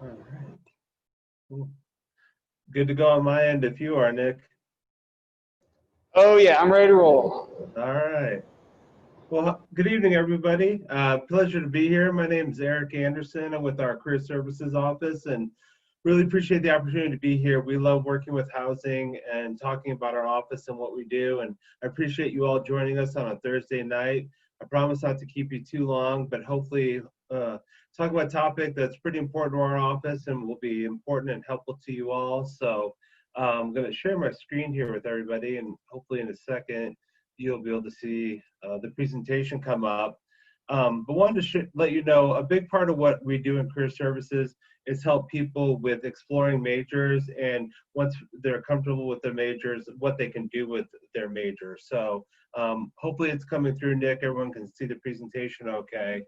All right. Cool. Good to go on my end if you are, Nick. Oh yeah, I'm ready to roll. All right. Well, good evening, everybody. Pleasure to be here. My name is Eric Anderson. I'm with our Career Services office and really appreciate the opportunity to be here. We love working with housing and talking about our office and what we do. And I appreciate you all joining us on a Thursday night. I promise not to keep you too long, but hopefully talk about a topic that's pretty important to our office and will be important and helpful to you all. So I'm going to share my screen here with everybody, and hopefully in a second, you'll be able to see the presentation come up. But wanted to let you know a big part of what we do in career services is help people with exploring majors, and once they're comfortable with their majors, what they can do with their major. So hopefully it's coming through, Nick. Everyone can see the presentation okay.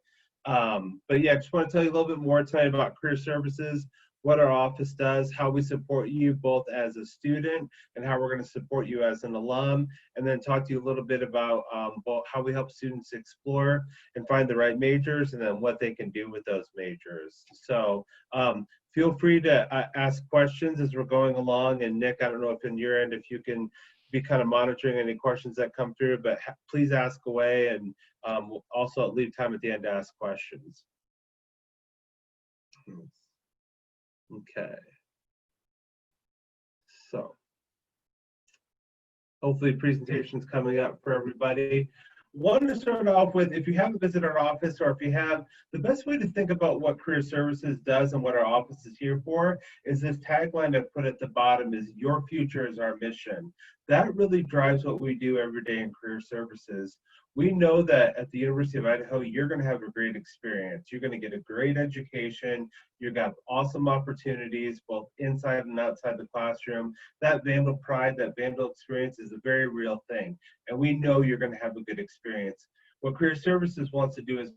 But yeah, I just want to tell you a little bit more tonight about career services, what our office does, how we support you both as a student, and how we're going to support you as an alum, and then talk to you a little bit about both how we help students explore and find the right majors, and then what they can do with those majors. So feel free to ask questions as we're going along. And Nick, I don't know if in your end, if you can be kind of monitoring any questions that come through, but please ask away, and we'll also leave time at the end to ask questions. Okay, so hopefully presentation's coming up for everybody. Wanted to start off with, if you haven't visited our office, or if you have, the best way to think about what career services does and what our office is here for is this tagline I put at the bottom is "Your future is our mission." That really drives what we do every day in career services. We know that at the University of Idaho, you're going to have a great experience. You're going to get a great education. You've got awesome opportunities, both inside and outside the classroom. That Vandal pride, that Vandal experience is a very real thing. And we know you're going to have a good experience. What Career Services wants to do is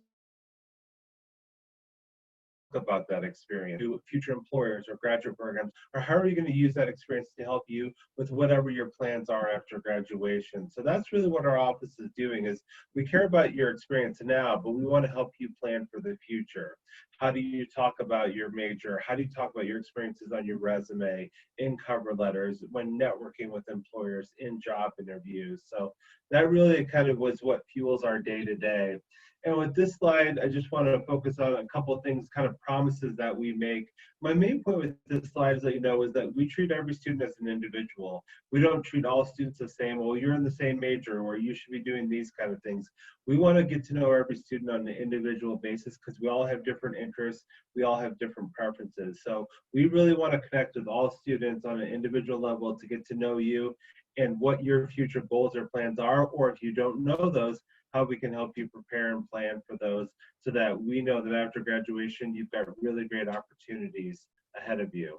about that experience to future employers or graduate programs, or how are you going to use that experience to help you with whatever your plans are after graduation. So that's really what our office is doing, is we care about your experience now, but we want to help you plan for the future. How do you talk about your major? How do you talk about your experiences on your resume, in cover letters, when networking with employers, in job interviews? So that really kind of was what fuels our day to day. And with this slide, I just want to focus on a couple of things, kind of promises that we make. My main point with this slide, as you know, is that we treat every student as an individual. We don't treat all students the same. Well, you're in the same major, or you should be doing these kind of things. We want to get to know every student on an individual basis because we all have different interests. We all have different preferences. So we really want to connect with all students on an individual level to get to know you and what your future goals or plans are, or if you don't know those, how we can help you prepare and plan for those so that we know that after graduation, you've got really great opportunities ahead of you.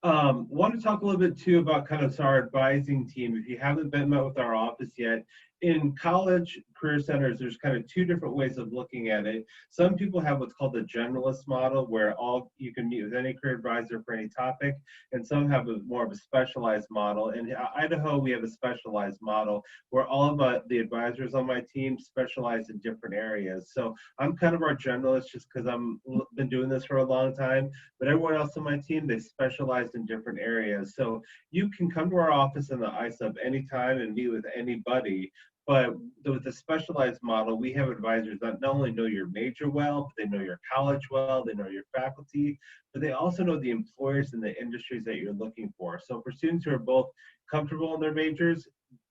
Want to talk a little bit too about kind of our advising team. If you haven't been met with our office yet, in college career centers, there's kind of two different ways of looking at it. Some people have what's called the generalist model, where you can meet with any career advisor for any topic, and some have more of a specialized model. In Idaho, we have a specialized model where all of the advisors on my team specialize in different areas. So I'm kind of our generalist just because I've been doing this for a long time, but everyone else on my team, they specialize in different areas. So you can come to our office in the ISUB anytime and meet with anybody. But with the specialized model, we have advisors that not only know your major well, but they know your college well, they know your faculty, but they also know the employers and the industries that you're looking for. So for students who are both comfortable in their majors,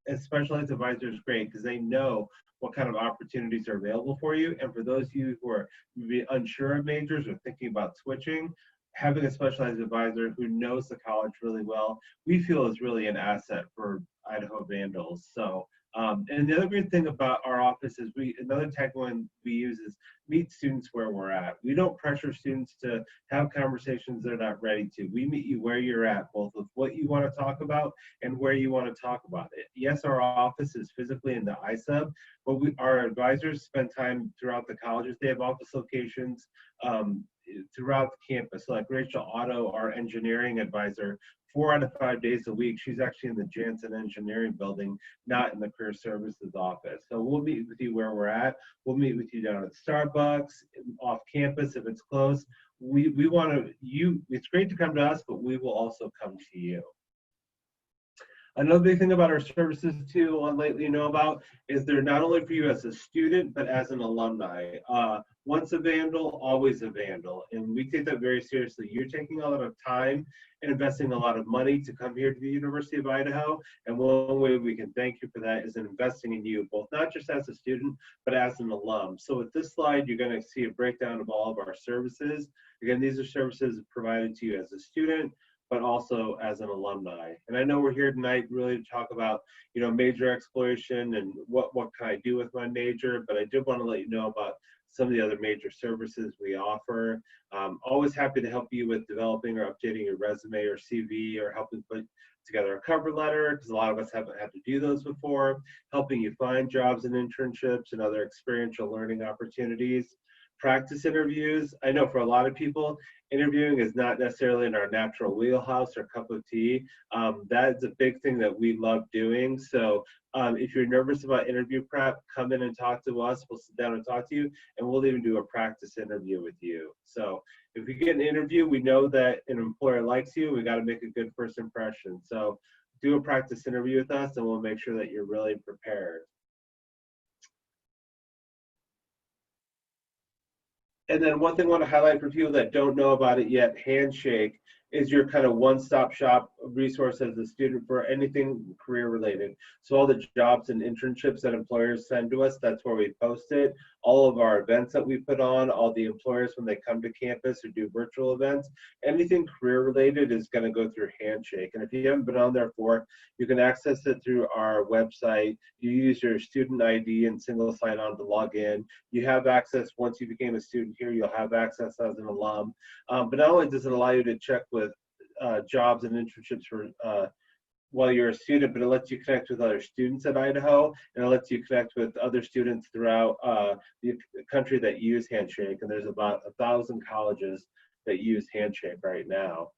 a specialized advisor is great because they know what kind of opportunities are available for you. And for those of you who are maybe unsure of majors or thinking about switching, having a specialized advisor who knows the college really well, we feel is really an asset for Idaho Vandals. So and the other great thing about our office is another tagline we use is meet students where we're at. We don't pressure students to have conversations they're not ready to. We meet you where you're at, both with what you want to talk about and where you want to talk about it. Yes, our office is physically in the ISUB, but our advisors spend time throughout the colleges. They have office locations throughout the campus. So like Rachel Otto, our engineering advisor, 4 out of 5 days a week, she's actually in the Jansen Engineering Building, not in the Career Services office. So we'll meet with you where we're at. We'll meet with you down at Starbucks, off campus if it's close. We want to, it's great to come to us, but we will also come to you. Another big thing about our services too, lately you know about, is they're not only for you as a student, but as an alumni. Once a vandal, always a vandal. And we take that very seriously. You're taking a lot of time and investing a lot of money to come here to the University of Idaho. And one way we can thank you for that is in investing in you, both not just as a student, but as an alum. So with this slide, you're going to see a breakdown of all of our services. Again, these are services provided to you as a student, but also as an alumni. And I know we're here tonight really to talk about, major exploration and what can I do with my major, but I did want to let you know about some of the other major services we offer. Always happy to help you with developing or updating your resume or CV, or helping put together a cover letter, because a lot of us haven't had to do those before, helping you find jobs and internships and other experiential learning opportunities. Practice interviews. I know for a lot of people, interviewing is not necessarily in our natural wheelhouse or cup of tea. That's a big thing that we love doing. So if you're nervous about interview prep, come in and talk to us. We'll sit down and talk to you, and we'll even do a practice interview with you. So if we get an interview, we know that an employer likes you. We got to make a good first impression. So do a practice interview with us, and we'll make sure that you're really prepared. And then one thing I want to highlight for people that don't know about it yet, Handshake is your kind of one-stop shop resource as a student for anything career related. So all the jobs and internships that employers send to us, that's where we post it. All of our events that we put on, all the employers when they come to campus or do virtual events, anything career related is going to go through Handshake. And if you haven't been on there before, you can access it through our website. You use your student ID and single sign-on to log in. You have access, once you became a student here, you'll have access as an alum. But not only does it allow you to check with jobs and internships for while you're a student, but it lets you connect with other students at Idaho, and it lets you connect with other students throughout the country that use Handshake. And there's about 1,000 colleges that use Handshake right now.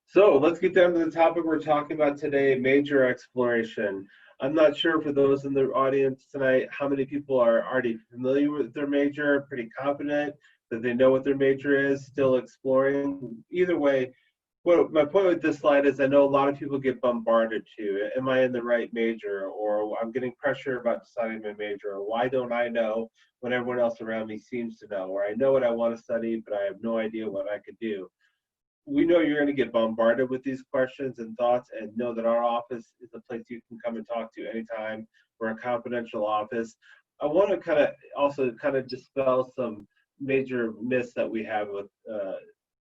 So let's get down to the topic we're talking about today, major exploration. I'm not sure for those in the audience tonight, how many people are already familiar with their major, pretty confident that they know what their major is, still exploring. Either way, my point with this slide is I know a lot of people get bombarded too. Am I in the right major? Or I'm getting pressure about deciding my major. Or why don't I know when everyone else around me seems to know? Or I know what I want to study, but I have no idea what I could do. We know you're going to get bombarded with these questions and thoughts, and know that our office is a place you can come and talk to anytime. We're a confidential office. I want to also dispel some major myths that we have with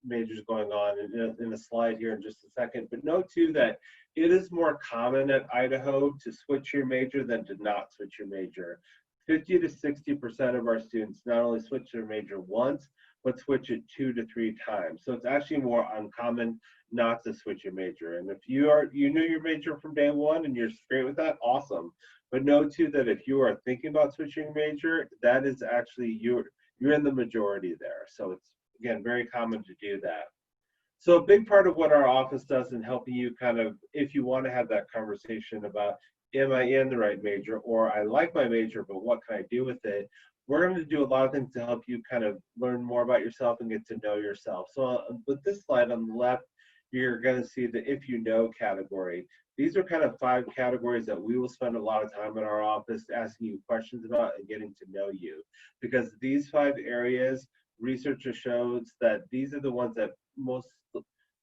majors going on in a slide here in just a second. But note too that it is more common at Idaho to switch your major than to not switch your major. 50 to 60% of our students not only switch their major once, but switch it 2 to 3 times. So it's actually more uncommon not to switch your major. And if you knew your major from day one and you're straight with that, awesome. But note too that if you are thinking about switching your major, that is actually you're in the majority there. So it's, again, very common to do that. So a big part of what our office does in helping you if you want to have that conversation about, am I in the right major, or I like my major, but what can I do with it? We're going to do a lot of things to help you learn more about yourself and get to know yourself. So with this slide on the left, you're going to see the if you know category. These are 5 categories that we will spend a lot of time in our office asking you questions about and getting to know you. Because these 5 areas, research shows that these are the ones that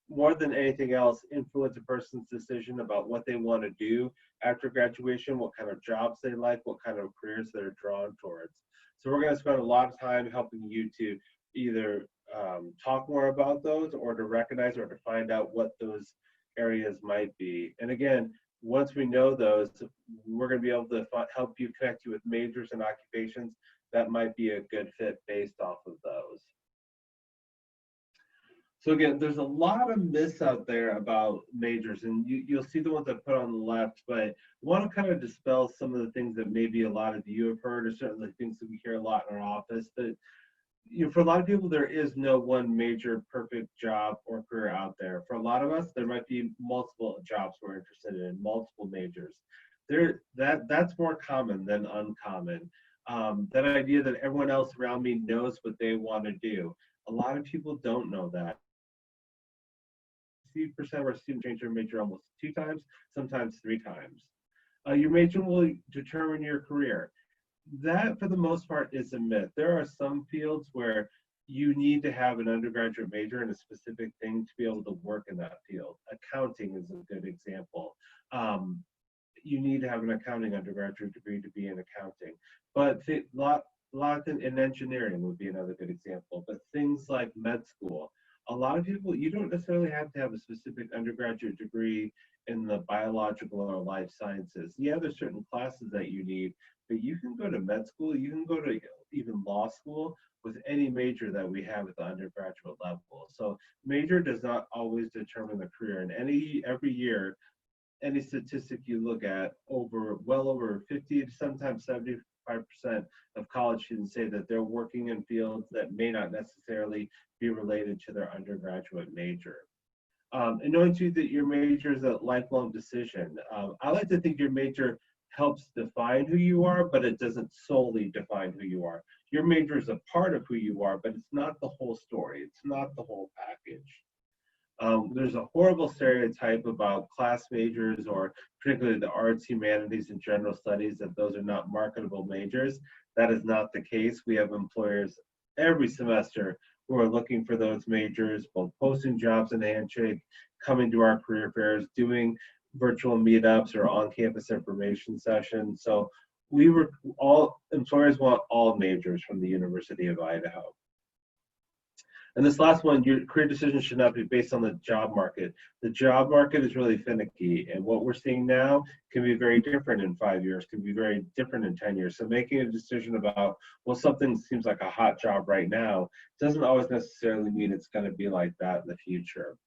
more than anything else, influence a person's decision about what they want to do after graduation, what kind of jobs they like, what kind of careers they're drawn towards. So we're going to spend a lot of time helping you to either talk more about those, or to recognize or to find out what those areas might be. And again, once we know those, we're going to be able to help you connect you with majors and occupations that might be a good fit based off of those. So again, there's a lot of myths out there about majors, and you'll see the ones I put on the left, but I want to kind of dispel some of the things that maybe a lot of you have heard, or certainly things that we hear a lot in our office. That for a lot of people, there is no one major perfect job or career out there. For a lot of us, there might be multiple jobs we're interested in, multiple majors. That's more common than uncommon. That idea that everyone else around me knows what they want to do. A lot of people don't know that. 60% of our students change their major almost 2 times, sometimes 3 times. Your major will determine your career. That, for the most part, is a myth. There are some fields where you need to have an undergraduate major in a specific thing to be able to work in that field. Accounting is a good example. You need to have an accounting undergraduate degree to be in accounting. But a lot in engineering would be another good example. But things like med school, a lot of people, you don't necessarily have to have a specific undergraduate degree in the biological or life sciences. Yeah, there's certain classes that you need, but you can go to med school, you can go to even law school with any major that we have at the undergraduate level. So major does not always determine the career. And every year, any statistic you look at, well over 50 to sometimes 75% of college students say that they're working in fields that may not necessarily be related to their undergraduate major. And knowing too that your major is a lifelong decision. I like to think your major helps define who you are, but it doesn't solely define who you are. Your major is a part of who you are, but it's not the whole story. It's not the whole package. There's a horrible stereotype about class majors, or particularly the arts, humanities, and general studies, that those are not marketable majors. That is not the case. We have employers every semester who are looking for those majors, both posting jobs in Handshake, coming to our career fairs, doing virtual meetups or on-campus information sessions. So all employers want all majors from the University of Idaho. And this last one, your career decision should not be based on the job market. The job market is really finicky, and what we're seeing now can be very different in 5 years, can be very different in 10 years. So making a decision about, well, something seems like a hot job right now doesn't always necessarily mean it's going to be like that in the future.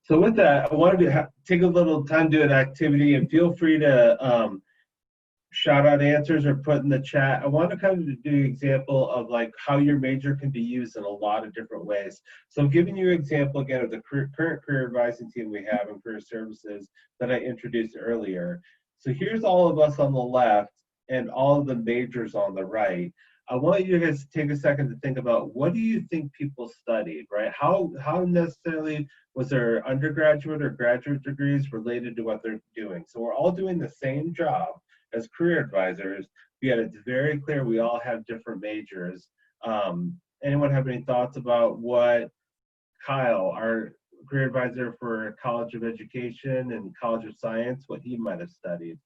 So with that, I wanted to take a little time to do an activity, and feel free to shout out answers or put in the chat. I want to kind of do an example of like how your major can be used in a lot of different ways. So I'm giving you an example again of the current career advising team we have in career services that I introduced earlier. So here's all of us on the left and all of the majors on the right. I want you guys to take a second to think about, what do you think people studied, right? How necessarily was their undergraduate or graduate degrees related to what they're doing? So we're all doing the same job as career advisors, yet it's very clear we all have different majors. Anyone have any thoughts about what Kyle, our career advisor for College of Education and College of Science, what he might have studied?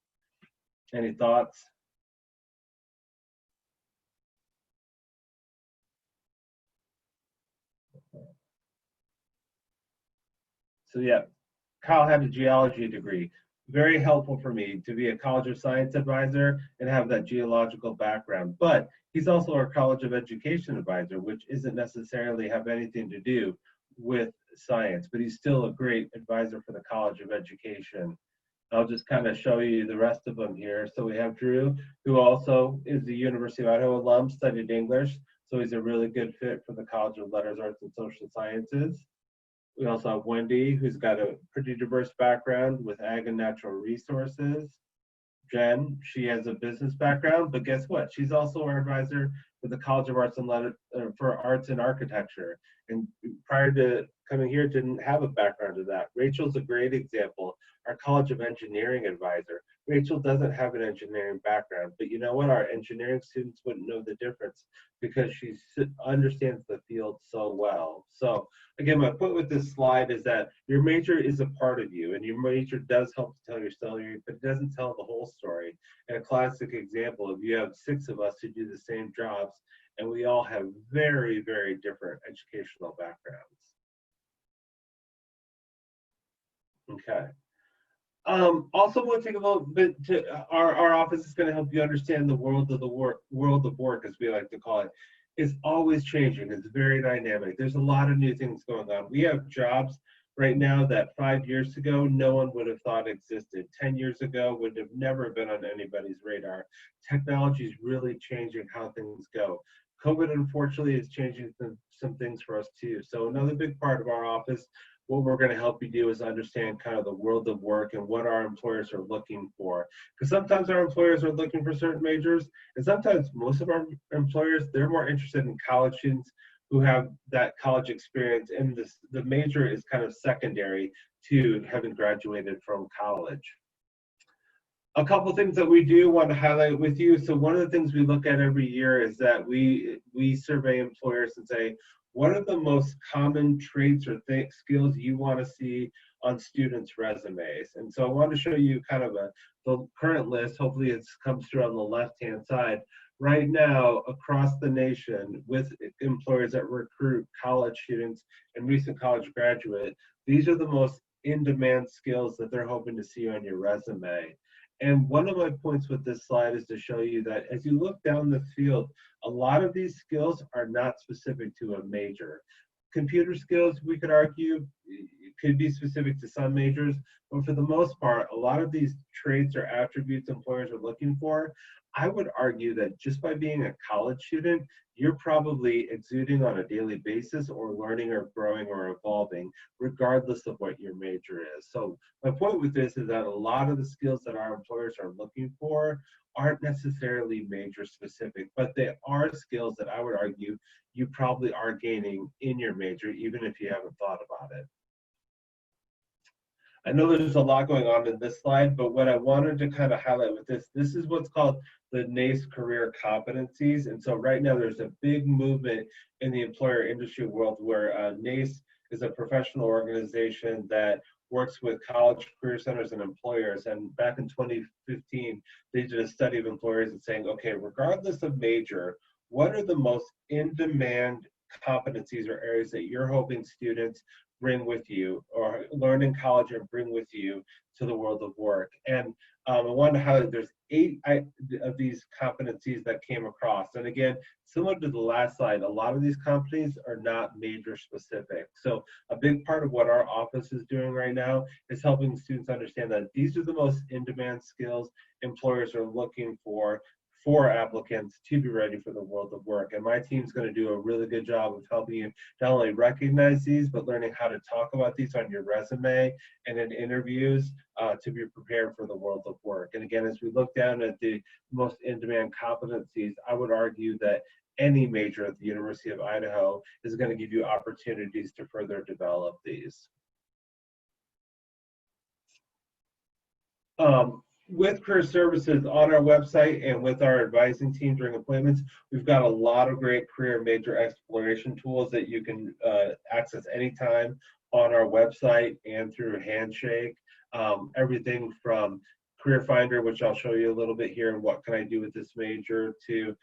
Any thoughts? So yeah, Kyle had a geology degree. Very helpful for me to be a College of Science advisor and have that geological background. But he's also our College of Education advisor, which isn't necessarily have anything to do with science, but he's still a great advisor for the College of Education. I'll just kind of show you the rest of them here. So we have Drew, who also is the University of Idaho alum, studied English. So he's a really good fit for the College of Letters, Arts, and Social Sciences. We also have Wendy, who's got a pretty diverse background with ag and natural resources. Jen, she has a business background, but guess what? She's also our advisor for the College of Arts and for Arts and Architecture. And prior to coming here, didn't have a background in that. Rachel's a great example, our College of Engineering advisor. Rachel doesn't have an engineering background, but you know what? Our engineering students wouldn't know the difference because she understands the field so well. So again, my point with this slide is that your major is a part of you, and your major does help to tell your story, but it doesn't tell the whole story. And a classic example, if you have 6 of us who do the same jobs, and we all have very, very different educational backgrounds. Okay. Also, we'll take a little bit to our office is going to help you understand the world of work, as we like to call it. is always changing. It's very dynamic. There's a lot of new things going on. We have jobs right now that 5 years ago, no one would have thought existed. 10 years ago would have never been on anybody's radar. Technology is really changing how things go. COVID, unfortunately, is changing some things for us too. So another big part of our office, what we're going to help you do is understand kind of the world of work and what our employers are looking for. Because sometimes our employers are looking for certain majors, and sometimes most of our employers, they're more interested in college students who have that college experience, and the major is kind of secondary to having graduated from college. A couple things that we do want to highlight with you. So one of the things we look at every year is that we survey employers and say, what are the most common traits or skills you want to see on students' resumes? And so I want to show you kind of the current list. Hopefully it comes through on the left-hand side. Right now, across the nation, with employers that recruit college students and recent college graduate, these are the most in-demand skills that they're hoping to see on your resume. And one of my points with this slide is to show you that as you look down the field, a lot of these skills are not specific to a major. Computer skills, we could argue, could be specific to some majors, but for the most part, a lot of these traits or attributes employers are looking for, I would argue that just by being a college student, you're probably exuding on a daily basis or learning or growing or evolving, regardless of what your major is. So my point with this is that a lot of the skills that our employers are looking for aren't necessarily major specific, but they are skills that I would argue you probably are gaining in your major, even if you haven't thought about it. I know there's a lot going on in this slide, but what I wanted to kind of highlight with this is what's called the NACE career competencies. And so right now there's a big movement in the employer industry world where NACE is a professional organization that works with college career centers and employers. And back in 2015, they did a study of employers and saying, okay, regardless of major, what are the most in-demand competencies or areas that you're hoping students bring with you or learn in college or bring with you to the world of work? And I wanted to highlight there's 8 of these competencies that came across. And again, similar to the last slide, a lot of these competencies are not major specific. So a big part of what our office is doing right now is helping students understand that these are the most in-demand skills employers are looking for applicants to be ready for the world of work. And my team's going to do a really good job of helping you not only recognize these, but learning how to talk about these on your resume and in interviews to be prepared for the world of work. And again, as we look down at the most in-demand competencies, I would argue that any major at the University of Idaho is going to give you opportunities to further develop these. With career services on our website and with our advising team during appointments, we've got a lot of great career major exploration tools that you can access anytime on our website and through Handshake. Everything from Career Finder, which I'll show you a little bit here, and what can I do with this major, to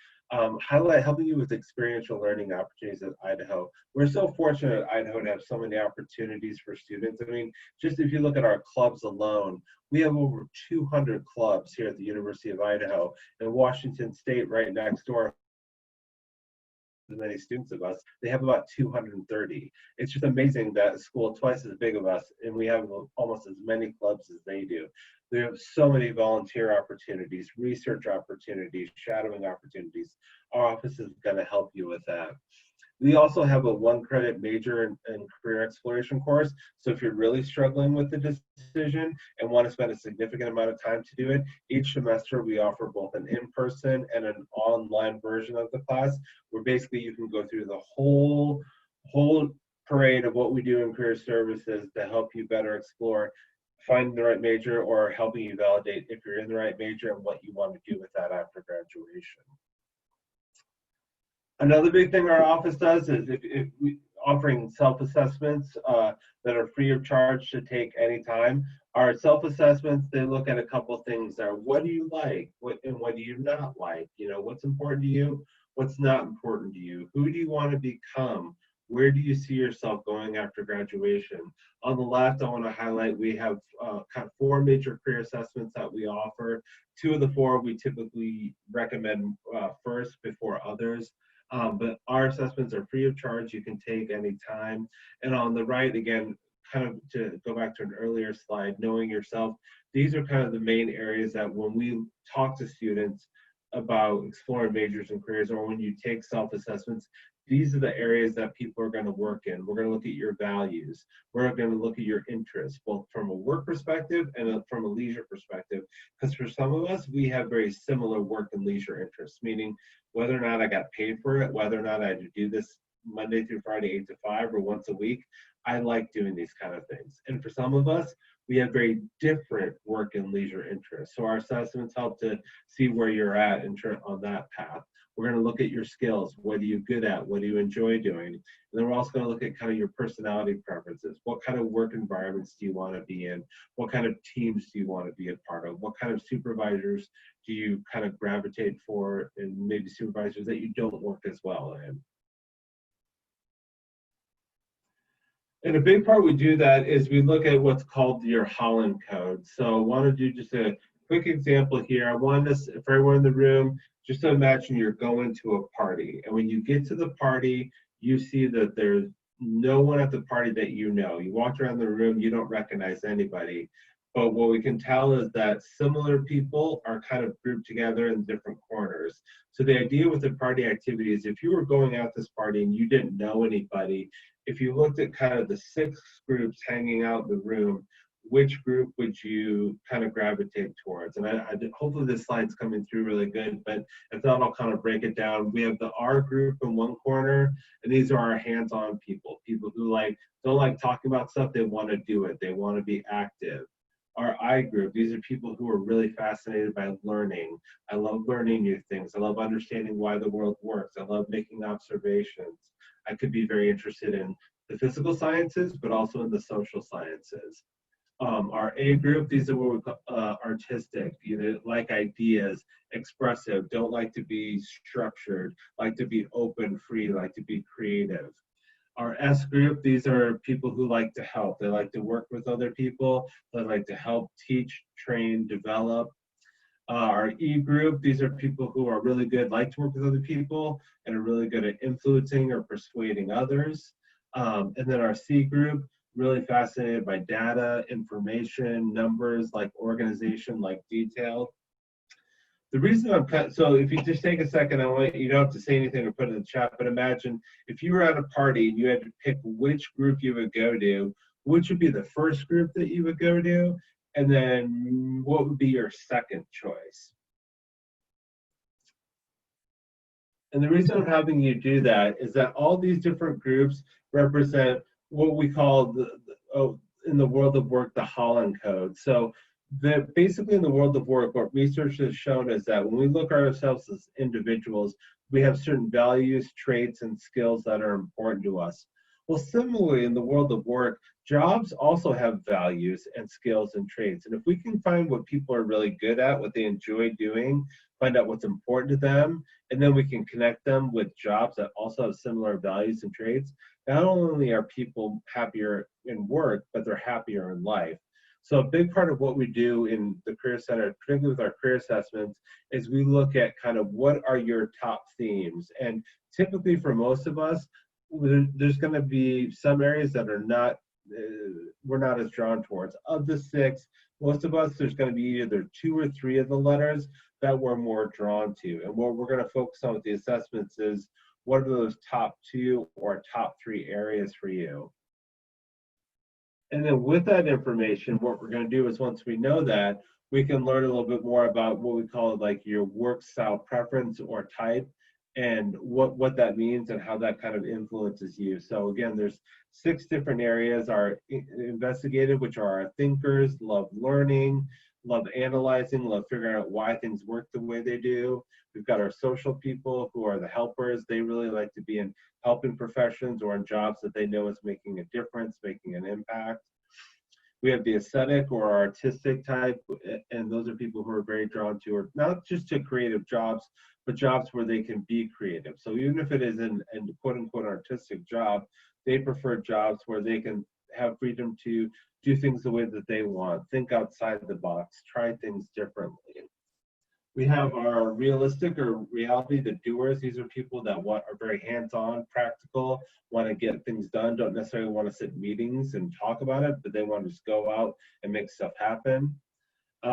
helping you with experiential learning opportunities at Idaho. We're so fortunate at Idaho to have so many opportunities for students. I mean, just if you look at our clubs alone, we have over 200 clubs here at the University of Idaho, and Washington State right next door, as many students of us, they have about 230. It's just amazing that a school twice as big of us, and we have almost as many clubs as they do. They have so many volunteer opportunities, research opportunities, shadowing opportunities. Our office is going to help you with that. We also have a 1-credit major and career exploration course. So if you're really struggling with the decision and want to spend a significant amount of time to do it, each semester we offer both an in-person and an online version of the class, where basically you can go through the whole parade of what we do in career services to help you better explore finding the right major or helping you validate if you're in the right major and what you want to do with that after graduation. Another big thing our office does is if we offering self-assessments that are free of charge to take anytime. Our self-assessments, they look at a couple things there. What do you like? What do you not like? You know, what's important to you? What's not important to you? Who do you want to become? Where do you see yourself going after graduation? On the left, I want to highlight we have kind of 4 major career assessments that we offer. 2 of the 4 we typically recommend first before others. But our assessments are free of charge. You can take any time. And on the right, again, kind of to go back to an earlier slide, knowing yourself, these are kind of the main areas that when we talk to students about exploring majors and careers, or when you take self-assessments, these are the areas that people are going to work in. We're going to look at your values. We're going to look at your interests, both from a work perspective and from a leisure perspective. Because for some of us, we have very similar work and leisure interests, meaning whether or not I got paid for it, whether or not I had to do this Monday through Friday, 8 to 5 or once a week, I like doing these kind of things. And for some of us, we have very different work and leisure interests. So our assessments help to see where you're at on that path. We're going to look at your skills. What are you good at? What do you enjoy doing? And then we're also going to look at kind of your personality preferences. What kind of work environments do you want to be in? What kind of teams do you want to be a part of? What kind of supervisors do you kind of gravitate for, and maybe supervisors that you don't work as well in? And a big part we do that is we look at what's called your Holland code. So I want to do just a quick example here. I want us, for everyone in the room, just to imagine you're going to a party. And when you get to the party, you see that there's no one at the party that you know. You walk around the room, you don't recognize anybody. But what we can tell is that similar people are kind of grouped together in different corners. So the idea with the party activity is if you were going out this party and you didn't know anybody, if you looked at kind of the 6 groups hanging out in the room, which group would you kind of gravitate towards? And hopefully this slide's coming through really good, but if not, I'll kind of break it down. We have the R group in one corner, and these are our hands-on people, people who don't like talking about stuff, they want to do it, they want to be active. Our I group, these are people who are really fascinated by learning. I love learning new things. I love understanding why the world works. I love making observations. I could be very interested in the physical sciences, but also in the social sciences. Our A group, these are what we call artistic, like ideas, expressive, don't like to be structured, like to be open, free, like to be creative. Our S group, these are people who like to help. They like to work with other people. They like to help, teach, train, develop. Our E group, these are people who are really good, like to work with other people, and are really good at influencing or persuading others. And then our C group, really fascinated by data, information, numbers, like organization, like detail. The reason so if you just take a second, you don't have to say anything or put it in the chat, but imagine if you were at a party and you had to pick which group you would go to, which would be the first group that you would go to, and then what would be your second choice? And the reason I'm having you do that is that all these different groups represent what we call in the world of work, the Holland code. So basically in the world of work, what research has shown is that when we look at ourselves as individuals, we have certain values, traits, and skills that are important to us. Well, similarly, in the world of work, jobs also have values and skills and traits. And if we can find what people are really good at, what they enjoy doing, find out what's important to them, and then we can connect them with jobs that also have similar values and traits, not only are people happier in work, but they're happier in life. So a big part of what we do in the Career Center, particularly with our career assessments, is we look at kind of what are your top themes. And typically for most of us, there's going to be some areas that are not, we're not as drawn towards. Of the 6, most of us, there's going to be either 2 or 3 of the letters that we're more drawn to. And what we're going to focus on with the assessments is what are those top 2 or top 3 areas for you. And then with that information, what we're going to do is once we know that, we can learn a little bit more about what we call like your work style preference or type, and what that means and how that kind of influences you. So again, there's 6 different areas are investigated, which are our thinkers, love learning, love analyzing, love figuring out why things work the way they do. We've got our social people who are the helpers. They really like to be in helping professions or in jobs that they know is making a difference, making an impact. We have the aesthetic or artistic type, and those are people who are very drawn to, or not just to creative jobs, but jobs where they can be creative. So even if it is in quote unquote artistic job, they prefer jobs where they can have freedom to do things the way that they want, think outside the box, try things differently. We have our realistic or reality, the doers. These are people that are very hands-on, practical, want to get things done, don't necessarily want to sit in meetings and talk about it, but they want to just go out and make stuff happen.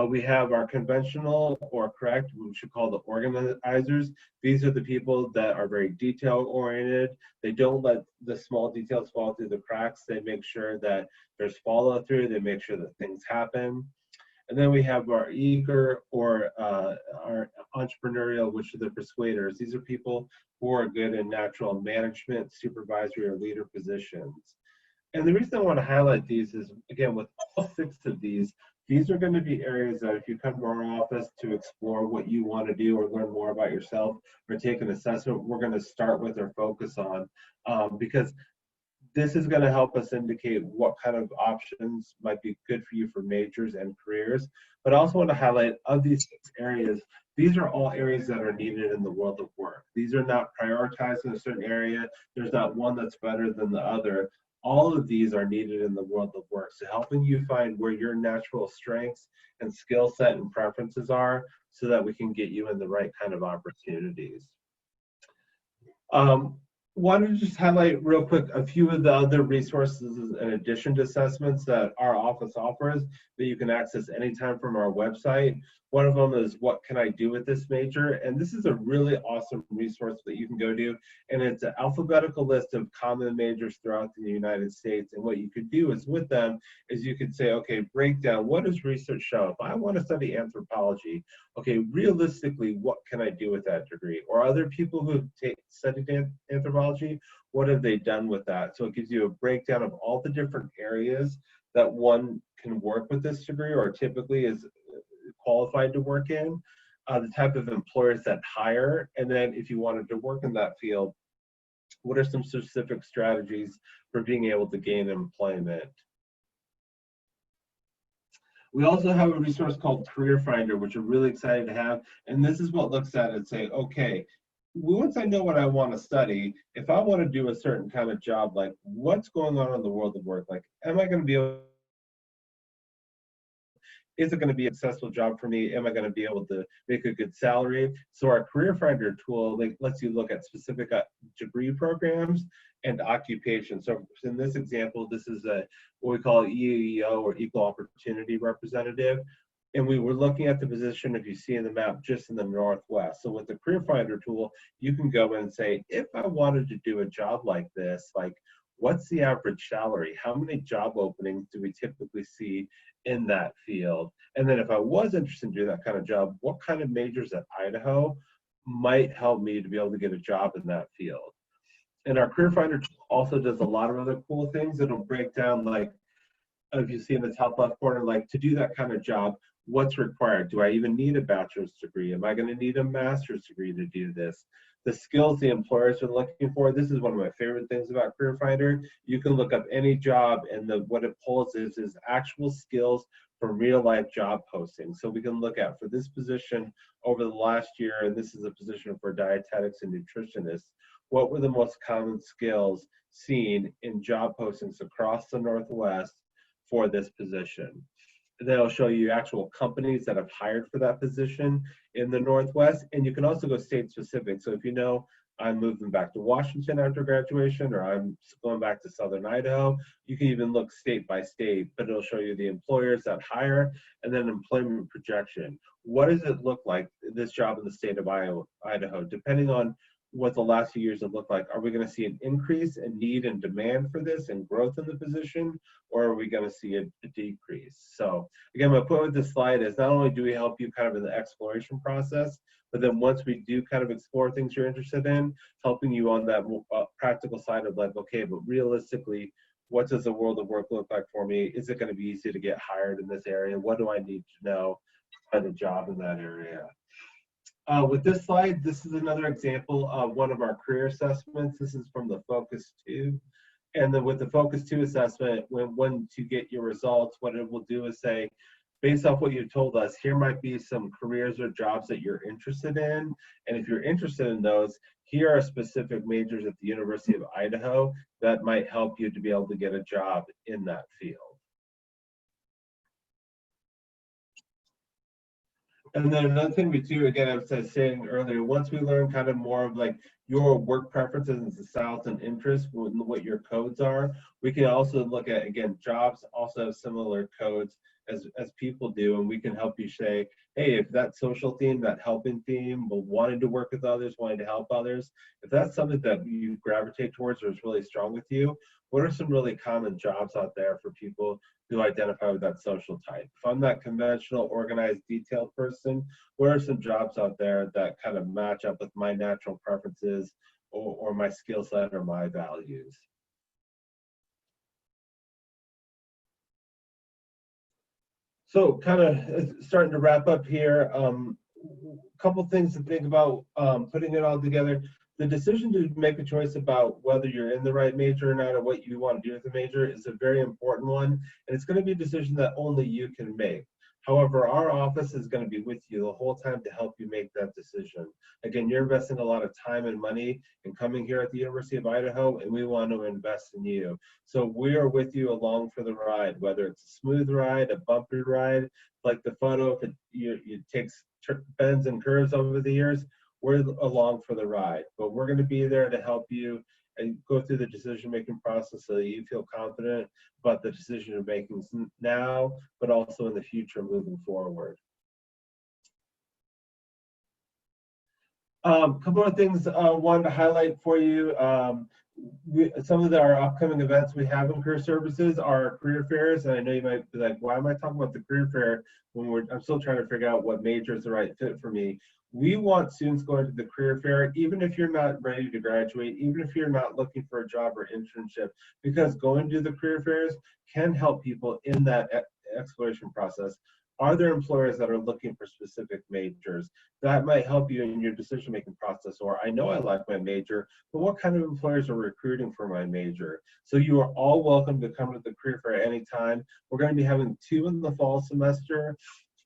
We have our conventional or correct, we should call the organizers. These are the people that are very detail oriented. They don't let the small details fall through the cracks. They make sure that there's follow through. They make sure that things happen. And then we have our eager or our entrepreneurial, which are the persuaders. These are people who are good in natural management, supervisory, or leader positions. And the reason I want to highlight these is, again, with all six of these are going to be areas that if you come to our office to explore what you want to do or learn more about yourself or take an assessment, we're going to start with or focus on, because this is going to help us indicate what kind of options might be good for you for majors and careers. But I also want to highlight of these six areas, these are all areas that are needed in the world of work. These are not prioritized in a certain area. There's not one that's better than the other. All of these are needed in the world of work. So helping you find where your natural strengths and skill set and preferences are so that we can get you in the right kind of opportunities. Wanted to just highlight real quick a few of the other resources in addition to assessments that our office offers that you can access anytime from our website. One of them is What Can I Do with This Major? And this is a really awesome resource that you can go to. And it's an alphabetical list of common majors throughout the United States. And what you could do is with them is you could say, okay, break down, what does research show? If I want to study anthropology, okay, realistically, what can I do with that degree? Or other people who have studied anthropology, what have they done with that? So it gives you a breakdown of all the different areas that one can work with this degree or typically is qualified to work in, the type of employers that hire, and then if you wanted to work in that field, what are some specific strategies for being able to gain employment? We also have a resource called Career Finder, which we're really excited to have. And this is what looks at it and say, okay, once I know what I want to study, if I want to do a certain kind of job, like what's going on in the world of work? Like, am I going to be able, is it going to be a successful job for me? Am I going to be able to make a good salary? So our Career Finder tool lets you look at specific degree programs and occupation. So in this example, this is what we call EEO or Equal Opportunity Representative. And we were looking at the position, if you see in the map, just in the Northwest. So with the Career Finder tool, you can go in and say, if I wanted to do a job like this, like what's the average salary? How many job openings do we typically see in that field? And then if I was interested in doing that kind of job, what kind of majors at Idaho might help me to be able to get a job in that field? And our Career Finder also does a lot of other cool things. It'll break down, like, if you see in the top left corner, like to do that kind of job, what's required? Do I even need a bachelor's degree? Am I going to need a master's degree to do this? The skills the employers are looking for. This is one of my favorite things about Career Finder. You can look up any job, and what it pulls is actual skills from real life job postings. So we can look at for this position over the last year, and this is a position for dietetics and nutritionists. What were the most common skills seen in job postings across the Northwest for this position? They'll show you actual companies that have hired for that position in the Northwest, and you can also go state specific. So if you know I'm moving back to Washington after graduation, or I'm going back to Southern Idaho, you can even look state by state, but it'll show you the employers that hire and then employment projection. What does it look like, this job in the state of Idaho, depending on what the last few years have looked like? Are we going to see an increase in need and demand for this and growth in the position, or are we going to see a decrease? So again, my point with this slide is not only do we help you kind of in the exploration process, but then once we do kind of explore things you're interested in, helping you on that practical side of like, okay, but realistically, what does the world of work look like for me? Is it going to be easy to get hired in this area? What do I need to know to find a job in that area? With this slide, this is another example of one of our career assessments. This is from the Focus 2. And then with the Focus 2 assessment, when to get your results, what it will do is say, based off what you told us, here might be some careers or jobs that you're interested in. And if you're interested in those, here are specific majors at the University of Idaho that might help you to be able to get a job in that field. And then another thing we do, again, as I was saying earlier, once we learn kind of more of like your work preferences and styles and interests, what your codes are, we can also look at, again, jobs also have similar codes as people do, and we can help you say, hey, if that social theme, that helping theme, but wanting to work with others, wanting to help others, if that's something that you gravitate towards or is really strong with you, what are some really common jobs out there for people who identify with that social type? If I'm that conventional, organized, detailed person, what are some jobs out there that kind of match up with my natural preferences or my skill set or my values? So kind of starting to wrap up here, a couple things to think about putting it all together. The decision to make a choice about whether you're in the right major or not, or what you want to do with the major, is a very important one. And it's going to be a decision that only you can make. However, our office is going to be with you the whole time to help you make that decision. Again, you're investing a lot of time and money in coming here at the University of Idaho, and we want to invest in you. So we are with you along for the ride, whether it's a smooth ride, a bumpy ride, like the photo, if it takes bends and curves over the years, we're along for the ride. But we're going to be there to help you and go through the decision-making process so that you feel confident about the decision you're making now, but also in the future moving forward. Couple of things I wanted to highlight for you. Some of our upcoming events we have in career services are career fairs, and I know you might be like, why am I talking about the career fair when I'm still trying to figure out what major is the right fit for me? We want students going to the career fair, even if you're not ready to graduate, even if you're not looking for a job or internship, because going to the career fairs can help people in that exploration process. Are there employers that are looking for specific majors? That might help you in your decision-making process. Or I know I like my major, but what kind of employers are recruiting for my major? So you are all welcome to come to the career fair anytime. We're going to be having 2 in the fall semester.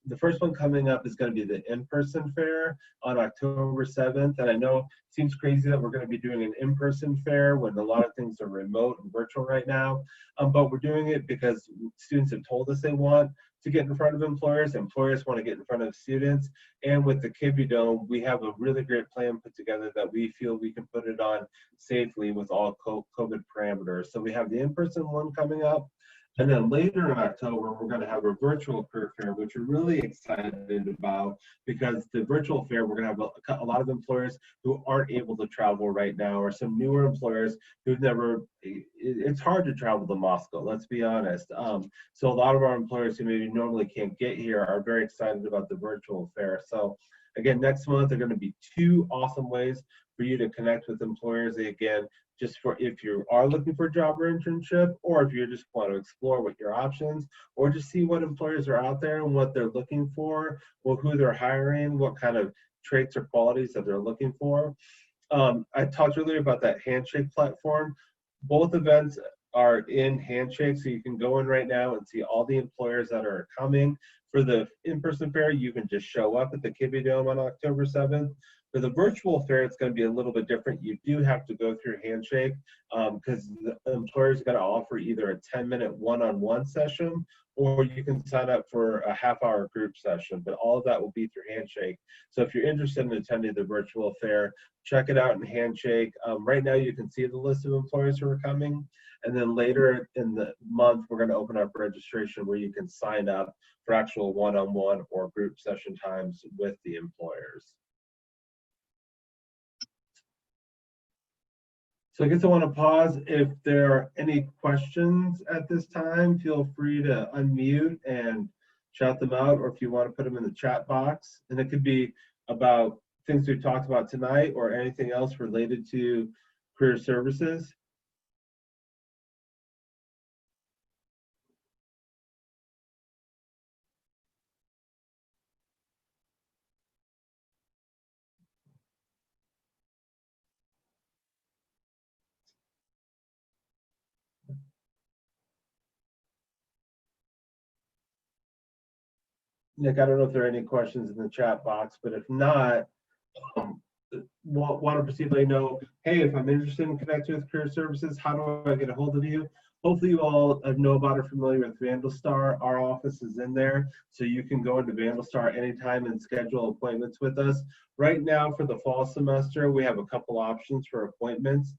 The first one coming up is going to be the in-person fair on October 7th. And I know it seems crazy that we're going to be doing an in-person fair when a lot of things are remote and virtual right now. But we're doing it because students have told us they want to get in front of employers. Employers want to get in front of students. And with the Kibbe Dome, we have a really great plan put together that we feel we can put it on safely with all COVID parameters. So we have the in-person one coming up. And then later in October, we're going to have a virtual career fair, which we're really excited about, because the virtual fair, we're going to have a lot of employers who aren't able to travel right now, or some newer employers who've never, it's hard to travel to Moscow, let's be honest. So a lot of our employers who maybe normally can't get here are very excited about the virtual fair. So again, next month, there are going to be 2 awesome ways for you to connect with employers. Again, just for if you are looking for a job or internship, or if you just want to explore what your options, or just see what employers are out there and what they're looking for, or who they're hiring, what kind of traits or qualities that they're looking for. I talked earlier about that Handshake platform. Both events are in Handshake, so you can go in right now and see all the employers that are coming. For the in-person fair, you can just show up at the Kibbe Dome on October 7th. For the virtual fair, it's going to be a little bit different. You do have to go through Handshake because the employer is going to offer either a 10-minute one-on-one session, or you can sign up for a half-hour group session, but all of that will be through Handshake. So if you're interested in attending the virtual fair, check it out in Handshake. Right now, you can see the list of employers who are coming, and then later in the month, we're going to open up registration where you can sign up for actual one-on-one or group session times with the employers. So I guess I want to pause. If there are any questions at this time, feel free to unmute and shout them out, or if you want to put them in the chat box. And it could be about things we've talked about tonight or anything else related to career services. Nick, I don't know if there are any questions in the chat box, but if not, want to proceed, let you know, hey, if I'm interested in connecting with career services, how do I get a hold of you? Hopefully you all know about or familiar with VandalStar. Our office is in there, so you can go into VandalStar anytime and schedule appointments with us. Right now for the fall semester, we have a couple options for appointments.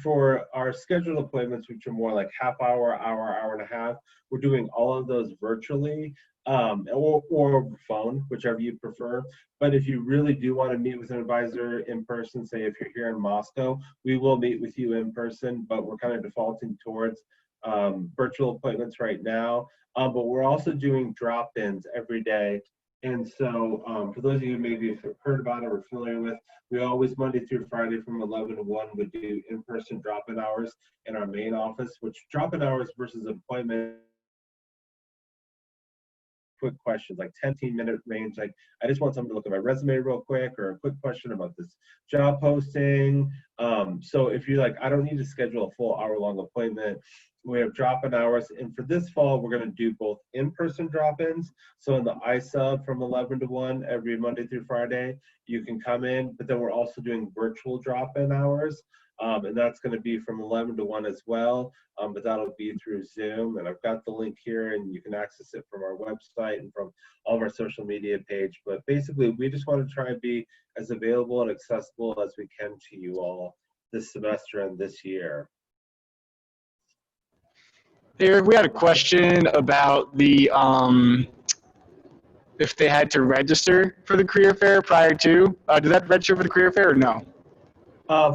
For our scheduled appointments, which are more like half hour, hour and a half, we're doing all of those virtually or over phone, whichever you prefer. But if you really do want to meet with an advisor in person, say if you're here in Moscow, we will meet with you in person, but we're kind of defaulting towards virtual appointments right now. But we're also doing drop-ins every day. And so for those of you who maybe have heard about it or familiar with, we always Monday through Friday from 11 to 1 would do in-person drop-in hours in our main office, which drop-in hours versus appointment quick questions, like 10-minute range. Like, I just want someone to look at my resume real quick, or a quick question about this job posting. So if you're like, I don't need to schedule a full hour-long appointment, we have drop-in hours. And for this fall, we're going to do both in-person drop-ins. So in the iSub from 11 to 1 every Monday through Friday, you can come in, but then we're also doing virtual drop-in hours. And that's going to be from 11 to 1 as well, but that'll be through Zoom. And I've got the link here, and you can access it from our website and from all of our social media page. But basically, we just want to try and be as available and accessible as we can to you all this semester and this year. Eric, we had a question about the if they had to register for the career fair prior to. Did that register for the career fair or no?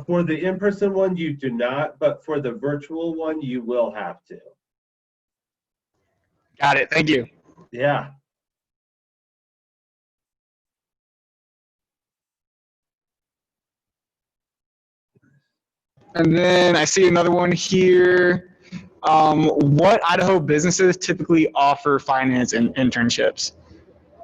For the in-person one, you do not, but for the virtual one, you will have to. Got it. Thank you. Yeah. And then I see another one here. What Idaho businesses typically offer finance and internships?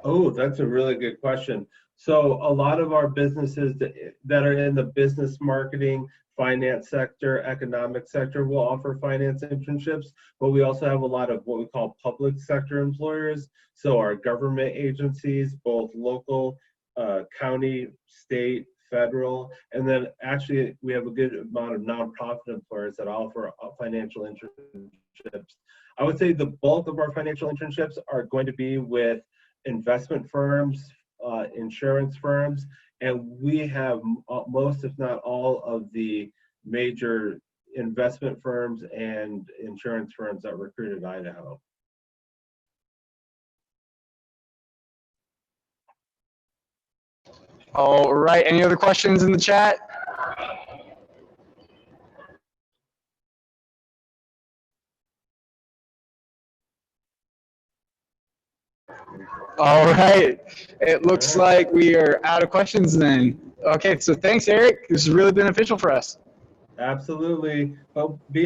Oh, that's a really good question. So a lot of our businesses that are in the business marketing, finance sector, economic sector will offer finance internships, but we also have a lot of what we call public sector employers. So our government agencies, both local, county, state, federal, and then actually we have a good amount of nonprofit employers that offer financial internships. I would say the bulk of our financial internships are going to be with investment firms, insurance firms, and we have most, if not all, of the major investment firms and insurance firms that recruit in Idaho. All right. Any other questions in the chat? All right. It looks like we are out of questions then. Okay, so thanks, Eric. This is really beneficial for us. Absolutely. Well, be